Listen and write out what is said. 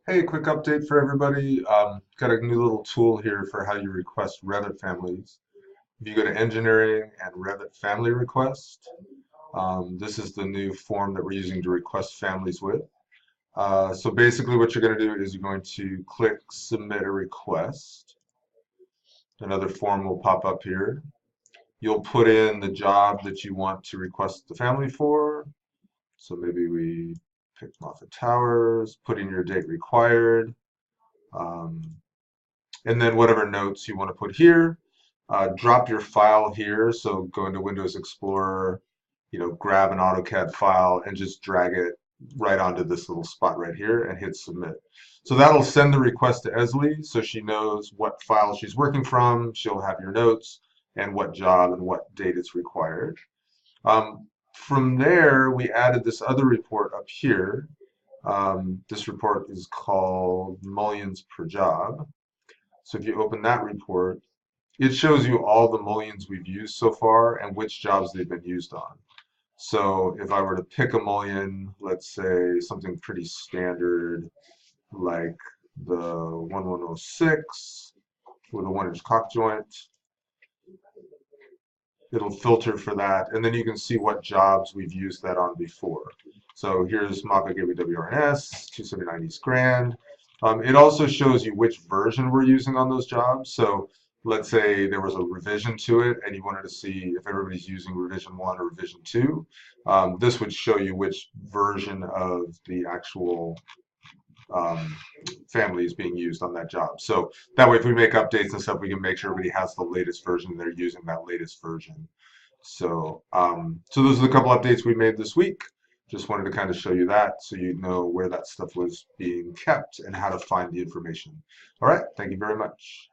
Hey, quick update for everybody. Got a new little tool here for how you request Revit families. If you go to Engineering and Revit Family Request, this is the new form that we're using to request families with. So basically what you're going to do is you're going to click Submit a Request. Another form will pop up here. You'll put in the job that you want to request the family for. So maybe we pick Moffett Towers, put in your date required. Um, and then whatever notes you want to put here. Drop your file here. So go into Windows Explorer, grab an AutoCAD file and just drag it right onto this little spot right here and hit submit. So that'll send the request to Esley so she knows what file she's working from. She'll have your notes and what job and what date it's required. From there, we added this other report up here. This report is called mullions per job. So if you open that report, it shows you all the mullions we've used so far and which jobs they've been used on. So if I were to pick a mullion, let's say something pretty standard like the 1106 with a 1-inch caulk joint, it'll filter for that, and then you can see what jobs we've used that on before. So here's Moffett Gateway WRNS, 279 East Grand. It also shows you which version we're using on those jobs. So let's say there was a revision to it and you wanted to see if everybody's using revision 1 or revision 2. This would show you which version of the actual family is being used on that job. So that way, if we make updates and stuff, we can make sure everybody has the latest version. They're using that latest version. So, so those are the couple updates we made this week. Just wanted to kind of show you that so you know where that stuff was being kept and how to find the information. All right, thank you very much.